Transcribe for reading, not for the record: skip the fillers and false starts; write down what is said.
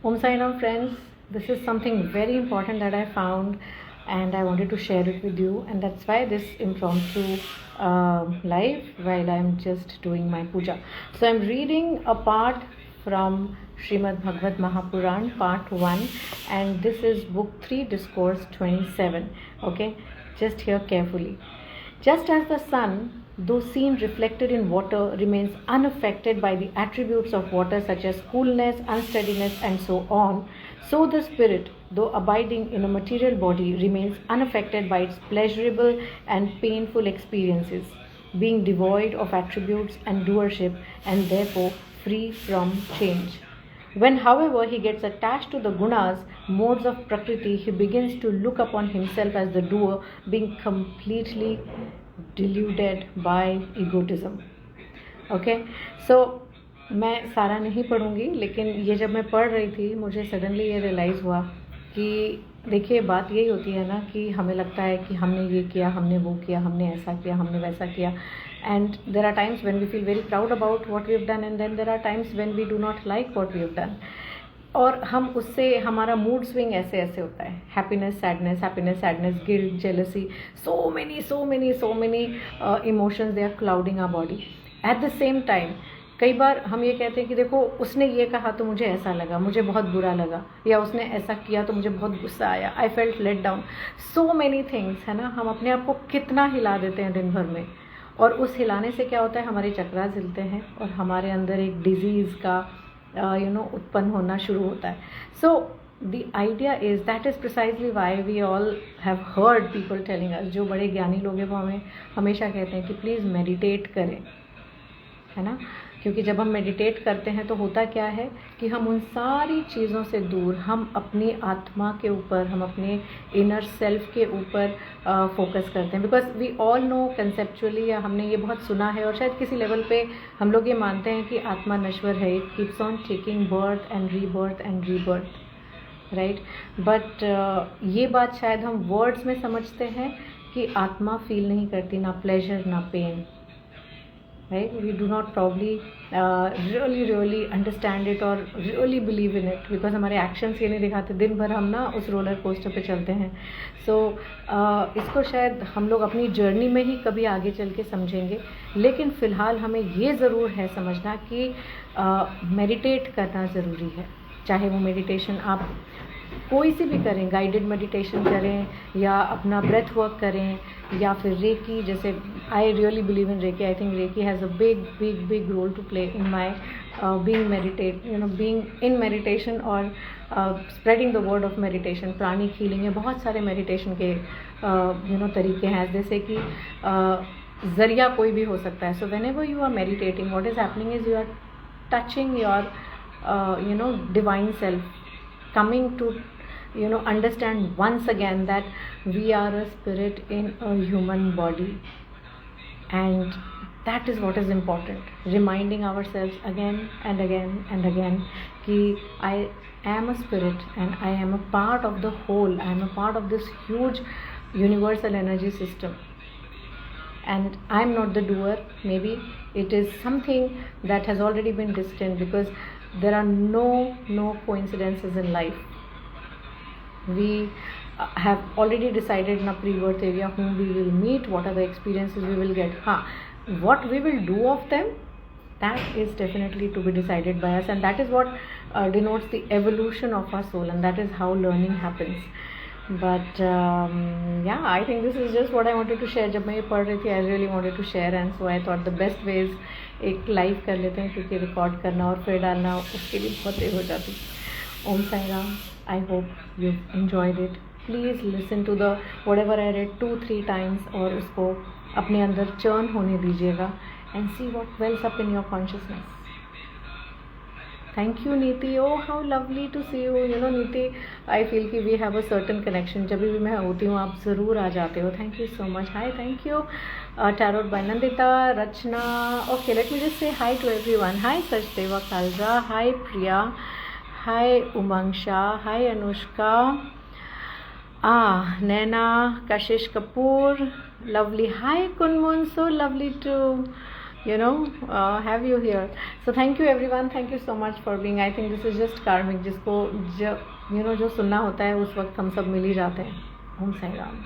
Om Sai Ram friends, this is something very important that I found and I wanted to share it with you, and that's why this impromptu live while I'm just doing my puja. So I'm reading a part from Srimad Bhagavad Mahapuran part 1, and this is book 3 discourse 27. Okay, just hear carefully. Just as the sun, though seen reflected in water, remains unaffected by the attributes of water such as coolness, unsteadiness, and so on, so the spirit, though abiding in a material body, remains unaffected by its pleasurable and painful experiences, being devoid of attributes and doership, and therefore free from change. When, however, he gets attached to the gunas, modes of Prakriti, he begins to look upon himself as the doer, being completely deluded by egotism. Okay, so मैं सारा नहीं पढ़ूंगी, लेकिन ये जब मैं पढ़ रही थी मुझे सडनली ये रियलाइज़ हुआ कि देखिए बात यही होती है ना कि हमें लगता है कि हमने ये किया, हमने वो किया, हमने ऐसा किया, हमने वैसा किया, and there are times when we feel very proud about what we have done, and then there are times when we do not like what we have done, और हम उससे हमारा मूड स्विंग ऐसे ऐसे होता है, happiness sadness, guilt, jealousy, so many emotions they are clouding our body at the same time. कई बार हम ये कहते हैं कि देखो उसने ये कहा तो मुझे ऐसा लगा, मुझे बहुत बुरा लगा, या उसने ऐसा किया तो मुझे बहुत गुस्सा आया, I felt let down, so many things, है ना. हम अपने आप को कितना हिला देते हैं दिन भर में, और उस हिलाने से क्या होता है, हमारे चक्रास हिलते हैं और हमारे अंदर एक डिजीज़ का उत्पन्न होना शुरू होता है. So the idea is that is precisely why we all have heard people telling us, जो बड़े ज्ञानी लोग हैं वो हमें हमेशा कहते हैं कि प्लीज़ मेडिटेट करें, है ना. क्योंकि जब हम मेडिटेट करते हैं तो होता क्या है कि हम उन सारी चीज़ों से दूर, हम अपनी आत्मा के ऊपर, हम अपने इनर सेल्फ के ऊपर फोकस करते हैं. Because we all know conceptually, या हमने ये बहुत सुना है और शायद किसी लेवल पे हम लोग ये मानते हैं कि आत्मा नश्वर है, it keeps on taking birth and rebirth, right. But ये बात शायद हम वर्ड्स में समझते हैं कि आत्मा फील नहीं करती, ना प्लेजर ना pen, right? We do not probably really understand it or really believe in it, because हमारे actions ये नहीं दिखाते. दिन भर हम ना उस रोलर कोस्टर पे चलते हैं. So इसको शायद हम लोग अपनी जर्नी में ही कभी आगे चल के समझेंगे, लेकिन फ़िलहाल हमें ये ज़रूर है समझना कि मेडिटेट करना ज़रूरी है. चाहे वो मेडिटेशन आप कोई सी भी करें, गाइडेड मेडिटेशन करें या अपना ब्रेथ वर्क करें, या फिर रेकी. जैसे I really believe in reiki. I think reiki has a big role to play in my being in meditation और spreading the word of meditation. Pranic healing है, बहुत सारे मेडिटेशन के तरीके हैं, जैसे कि ज़रिया कोई भी हो सकता है. So whenever you are meditating, what is happening is you are touching your divine self, coming to understand once again that we are a spirit in a human body, and that is what is important. Reminding ourselves again and again कि I am a spirit and I am a part of the whole. I am a part of this huge universal energy system, and I am not the doer. Maybe it is something that has already been destined, because there are no coincidences in life. We have already decided in a pre-birth area whom we will meet, what are the experiences we will get. What we will do of them, that is definitely to be decided by us, and that is what denotes the evolution of our soul, and that is how learning happens. But yeah, I think this is just what I wanted to share. जब मैं ये पढ़ रही थी, I really wanted to share, and so I thought the best way is एक live कर लेते हैं, क्योंकि रिकॉर्ड करना और फिर डालना उसके लिए बहुत देर हो जाती. Om Sai Ram. I hope you enjoyed it. Please listen to the whatever I read 2-3 times, और उसको अपने अंदर चर्न होने दीजिएगा, and see what wells up in your consciousness. Thank you, Neeti. Oh, how lovely to see you. Neeti, I feel कि we have a certain connection. जब भी मैं होती हूँ आप ज़रूर आ जाते हो. Thank you so much. Hi, thank you. Tarot by Nandita, Rachna. Okay, let me just say hi to everyone. Hi, Sachdeva Kalra. Hi, Priya. Hi, Umangsha. Hi, Anushka. Naina, Kashish Kapoor. Lovely. Hi, Kunmun. So lovely to have you here. So thank you everyone, thank you so much for being. I think this is just karmic, जिसको जो सुनना होता है उस वक्त हम सब मिल ही जाते हैं. ओम साई राम.